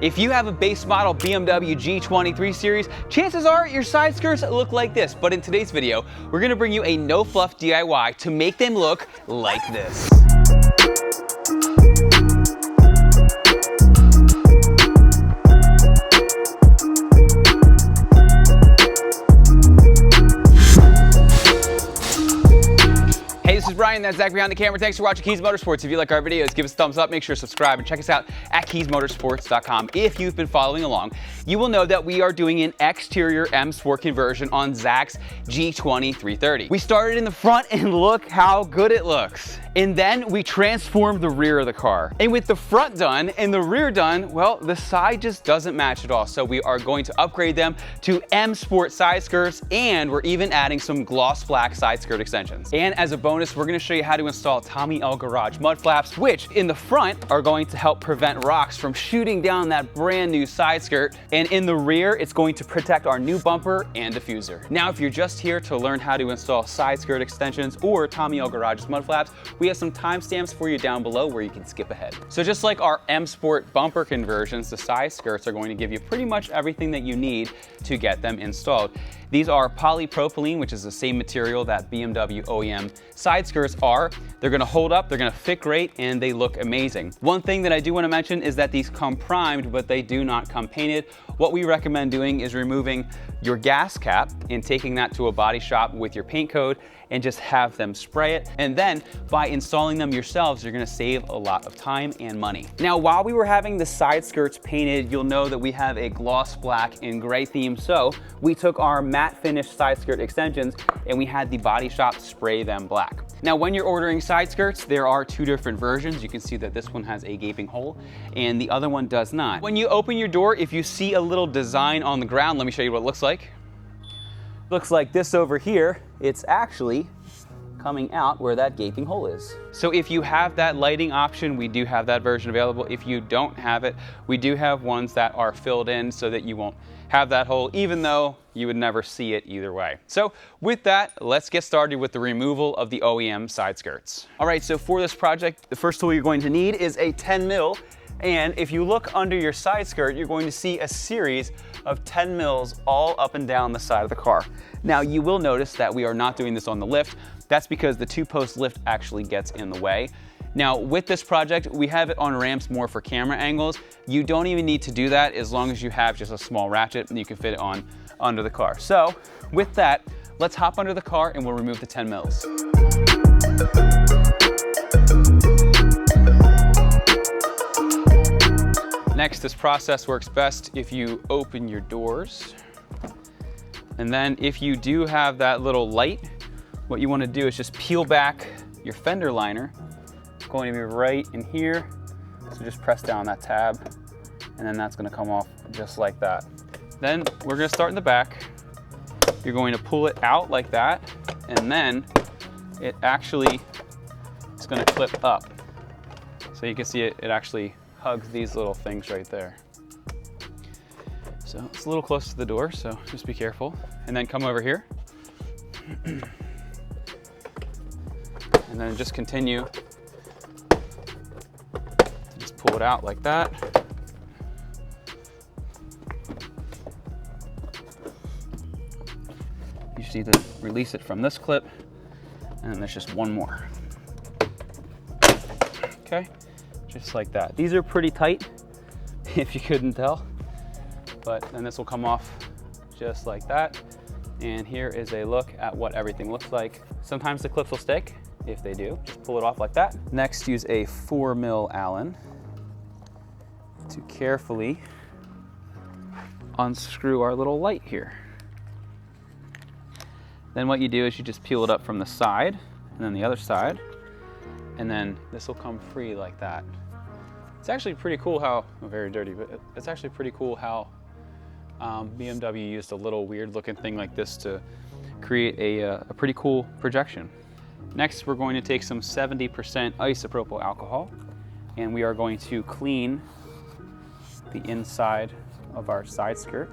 If you have a base model BMW G20 3 Series, chances are your side skirts look like this. But in today's video, we're gonna bring you a no fluff DIY to make them look like this. This is Brian, that's Zach behind the camera. Thanks for watching Kies Motorsports. If you like our videos, give us a thumbs up, make sure to subscribe, and check us out at KiesMotorsports.com. If you've been following along, you will know that we are doing an exterior M Sport conversion on Zach's G20 330. We started in the front and look how good it looks. And then we transformed the rear of the car. And with the front done and the rear done, well, the side just doesn't match at all. So we are going to upgrade them to M Sport side skirts, and we're even adding some gloss black side skirt extensions. And as a bonus, we're gonna show you how to install Tommy L Garage mud flaps, which in the front are going to help prevent rocks from shooting down that brand new side skirt. And in the rear, it's going to protect our new bumper and diffuser. Now, if you're just here to learn how to install side skirt extensions or Tommy L Garage's mud flaps, we have some timestamps for you down below where you can skip ahead. So just like our M Sport bumper conversions, the side skirts are going to give you pretty much everything that you need to get them installed. These are polypropylene, which is the same material that BMW OEM side skirts are. They're gonna hold up, they're gonna fit great, and they look amazing. One thing that I do wanna mention is that these come primed, but they do not come painted. What we recommend doing is removing your gas cap and taking that to a body shop with your paint code and just have them spray it. And then by installing them yourselves, you're gonna save a lot of time and money. Now, while we were having the side skirts painted, you'll know that we have a gloss black and gray theme. So we took our matte finish side skirt extensions and we had the body shop spray them black. Now, when you're ordering side skirts, there are two different versions. You can see that this one has a gaping hole and the other one does not. When you open your door, if you see a little design on the ground, let me show you what it looks like. Looks like this over here. It's actually coming out where that gaping hole is. So if you have that lighting option, we do have that version available. If you don't have it, we do have ones that are filled in so that you won't have that hole, even though you would never see it either way. So with that, let's get started with the removal of the OEM side skirts. All right, so for this project, the first tool you're going to need is a 10 mil. And if you look under your side skirt, you're going to see a series of 10 mils all up and down the side of the car. Now, you will notice that we are not doing this on the lift. That's because the 2-post lift actually gets in the way. Now, with this project, we have it on ramps more for camera angles. You don't even need to do that as long as you have just a small ratchet and you can fit it on under the car. So with that, let's hop under the car and we'll remove the 10 mils. Next, this process works best if you open your doors. And then if you do have that little light, what you want to do is just peel back your fender liner. It's going to be right in here. So just press down that tab and then that's going to come off just like that. Then we're going to start in the back. You're going to pull it out like that and then it actually is going to clip up. So you can see it actually hugs these little things right there. So it's a little close to the door, so just be careful. And then come over here. And then just continue. Just pull it out like that. You just need to release it from this clip. And then there's just one more. Okay. Just like that. These are pretty tight, if you couldn't tell, but then this will come off just like that. And here is a look at what everything looks like. Sometimes the clips will stick. If they do, just pull it off like that. Next, use a 4 mil Allen to carefully unscrew our little light here. Then what you do is you just peel it up from the side and then the other side, and then this will come free like that. It's actually pretty cool how, very dirty, but it's actually pretty cool how BMW used a little weird looking thing like this to create a pretty cool projection. Next, we're going to take some 70% isopropyl alcohol and we are going to clean the inside of our side skirt.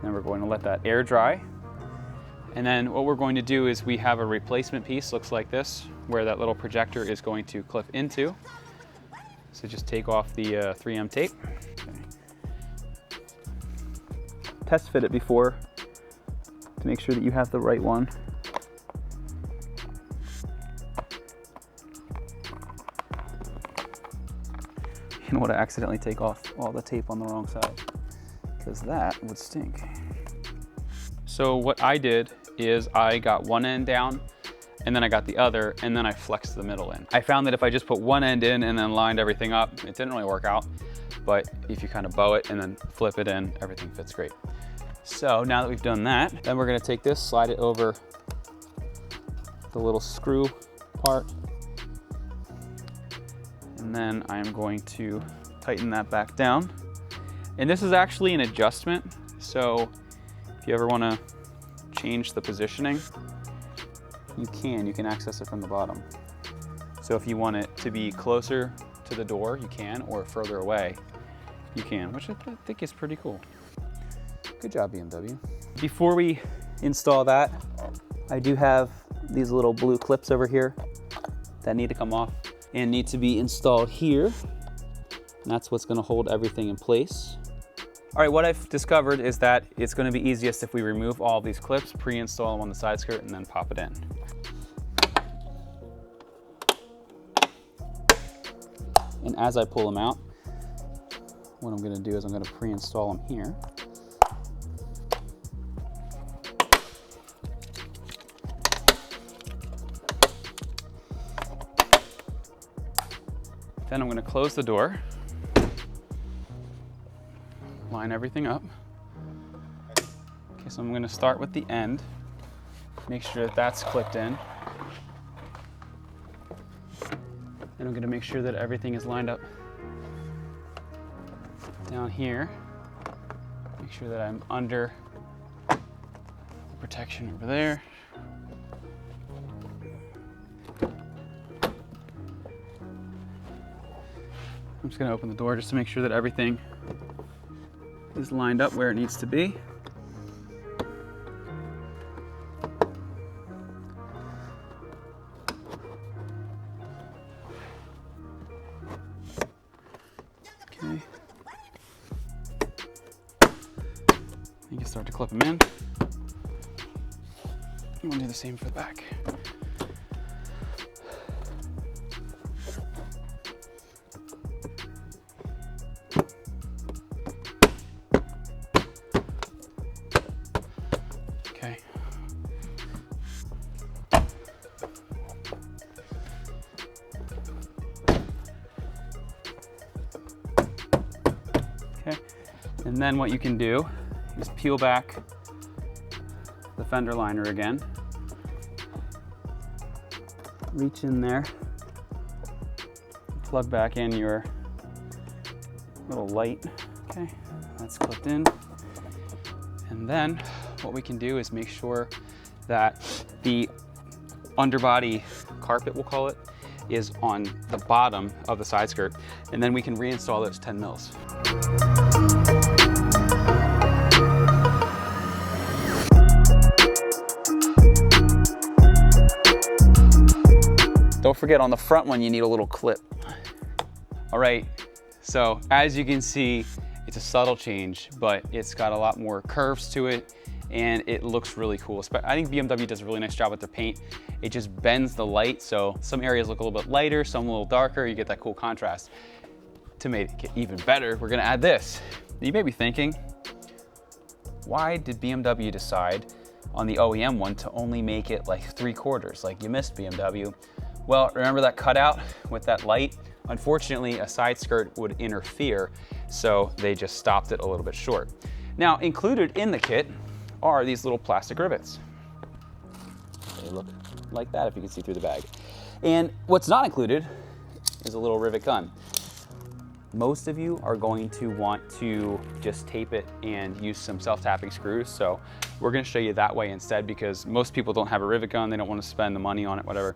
Then we're going to let that air dry. And then what we're going to do is we have a replacement piece, looks like this, where that little projector is going to clip into. So just take off the 3M tape. Okay. test fit it before to make sure that you have the right one. You don't want to accidentally take off all the tape on the wrong side, because that would stink. So what I did is I got one end down, and then I got the other, and then I flexed the middle in. I found that if I just put one end in and then lined everything up, it didn't really work out. But if you kind of bow it and then flip it in, everything fits great. So now that we've done that, then we're gonna take this, slide it over the little screw part. And then I am going to tighten that back down. And this is actually an adjustment. So if you ever wanna change the positioning, you can access it from the bottom. So if you want it to be closer to the door, you can, or further away, you can, which I think is pretty cool. Good job, BMW. Before we install that, I do have these little blue clips over here that need to come off and need to be installed here. And that's what's gonna hold everything in place. All right, what I've discovered is that it's gonna be easiest if we remove all of these clips, pre-install them on the side skirt, and then pop it in. And as I pull them out, what I'm gonna do is I'm gonna pre-install them here. Then I'm gonna close the door, line everything up. Okay, so I'm gonna start with the end, make sure that that's clipped in. And I'm gonna make sure that everything is lined up down here. Make sure that I'm under the protection over there. I'm just gonna open the door just to make sure that everything is lined up where it needs to be. Okay. You can start to clip them in. You want to do the same for the back. Okay. Okay. And then what you can do is peel back the fender liner again. Reach in there, plug back in your little light. Okay, that's clipped in. And then what we can do is make sure that the underbody carpet, we'll call it, is on the bottom of the side skirt. And then we can reinstall those 10 mils. Don't forget, on the front one, you need a little clip. All right, so as you can see, it's a subtle change, but it's got a lot more curves to it, and it looks really cool. I think BMW does a really nice job with their paint. It just bends the light, so some areas look a little bit lighter, some a little darker, you get that cool contrast. To make it even better, we're gonna add this. You may be thinking, why did BMW decide on the OEM one to only make it like 3/4? Like, you missed, BMW. Well, remember that cutout with that light? Unfortunately, a side skirt would interfere, so they just stopped it a little bit short. Now, included in the kit are these little plastic rivets. They look like that if you can see through the bag. And what's not included is a little rivet gun. Most of you are going to want to just tape it and use some self-tapping screws, so we're gonna show you that way instead, because most people don't have a rivet gun, they don't wanna spend the money on it, whatever.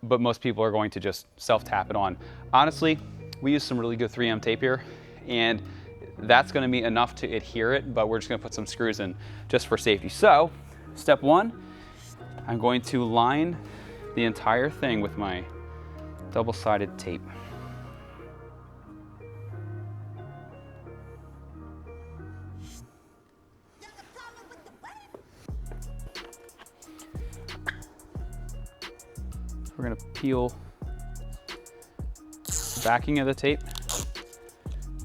But most people are going to just self-tap it on. Honestly, we use some really good 3M tape here, and that's gonna be enough to adhere it, but we're just gonna put some screws in just for safety. So, step one, I'm going to line the entire thing with my double-sided tape. we're gonna peel the backing of the tape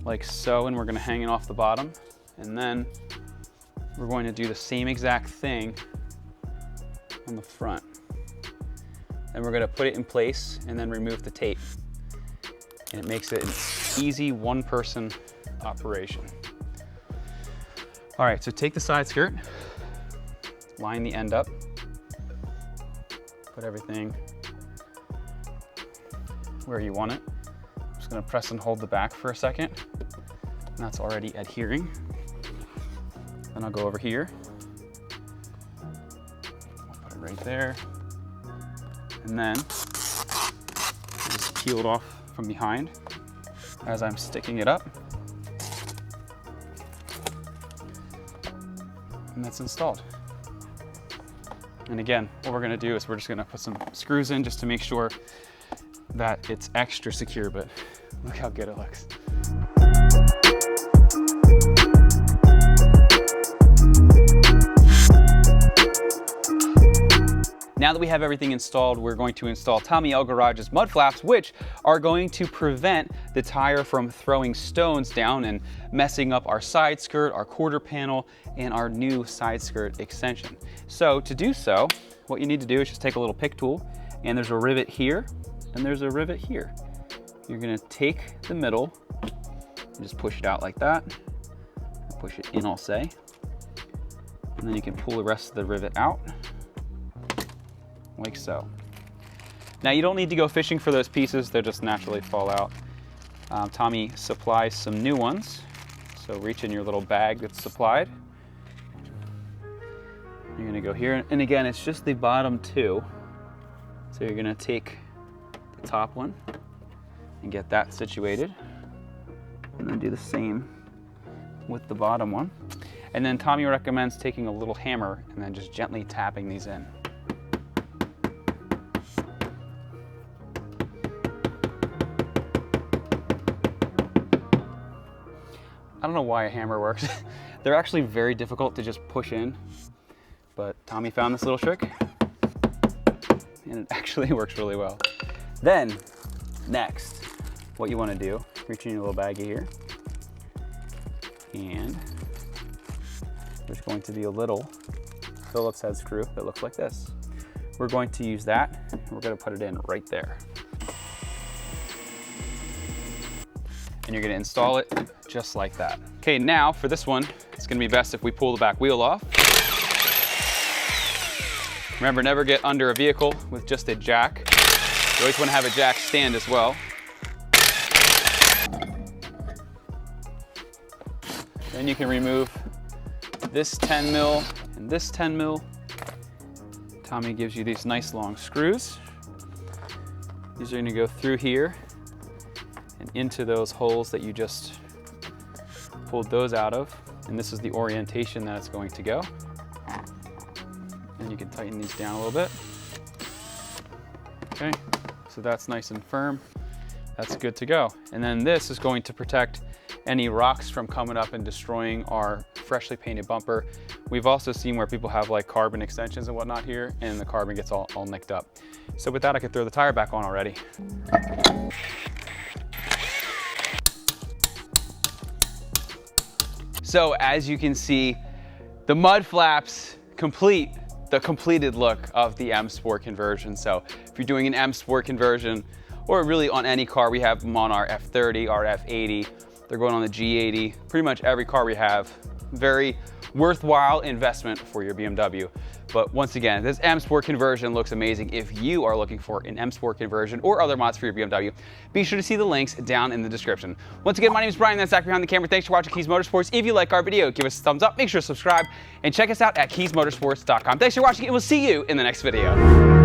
like so, and we're gonna hang it off the bottom. And then we're going to do the same exact thing on the front. And we're gonna put it in place and then remove the tape. And it makes it an easy one-person operation. All right, so take the side skirt, line the end up, put everything where you want it. I'm just gonna press and hold the back for a second, and that's already adhering. Then I'll go over here, I'll put it right there, and then just peel it off from behind as I'm sticking it up. And that's installed. And again, what we're gonna do is we're just gonna put some screws in just to make sure that it's extra secure, but look how good it looks. Now that we have everything installed, we're going to install Tommy L Garage's mud flaps, which are going to prevent the tire from throwing stones down and messing up our side skirt, our quarter panel, and our new side skirt extension. So to do so, what you need to do is just take a little pick tool, and there's a rivet here, and there's a rivet here. You're gonna take the middle and just push it out like that. Push it in, I'll say. And then you can pull the rest of the rivet out, like so. Now you don't need to go fishing for those pieces, they'll just naturally fall out. Tommy supplies some new ones, so reach in your little bag that's supplied. You're gonna go here, and again, it's just the bottom two. So you're gonna take the top one and get that situated, and then do the same with the bottom one. And then Tommy recommends taking a little hammer and then just gently tapping these in. I don't know why a hammer works. They're actually very difficult to just push in, but Tommy found this little trick and it actually works really well. Then, next, what you want to do, reach in your little baggie here, and there's going to be a little Phillips head screw that looks like this. We're going to use that, and we're going to put it in right there. And you're going to install it just like that. Okay, now for this one, it's going to be best if we pull the back wheel off. Remember, never get under a vehicle with just a jack. You always want to have a jack stand as well. Then you can remove this 10 mil and this 10 mil. Tommy gives you these nice long screws. These are going to go through here and into those holes that you just pulled those out of. And this is the orientation that it's going to go. And you can tighten these down a little bit. Okay, so that's nice and firm. That's good to go. And then this is going to protect any rocks from coming up and destroying our freshly painted bumper. We've also seen where people have like carbon extensions and whatnot here, and the carbon gets all nicked up. So with that, I could throw the tire back on already. So as you can see, the mud flaps complete the completed look of the M Sport conversion. So if you're doing an M Sport conversion, or really on any car, we have them on our F30, our F80, they're going on the G80, pretty much every car we have. Very worthwhile investment for your BMW. But once again, this M Sport conversion looks amazing. If you are looking for an M Sport conversion or other mods for your BMW, be sure to see the links down in the description. Once again, my name is Brian, that's Zach behind the camera. Thanks for watching Kies Motorsports. If you like our video, give us a thumbs up, make sure to subscribe, and check us out at KiesMotorsports.com. Thanks for watching, and we'll see you in the next video.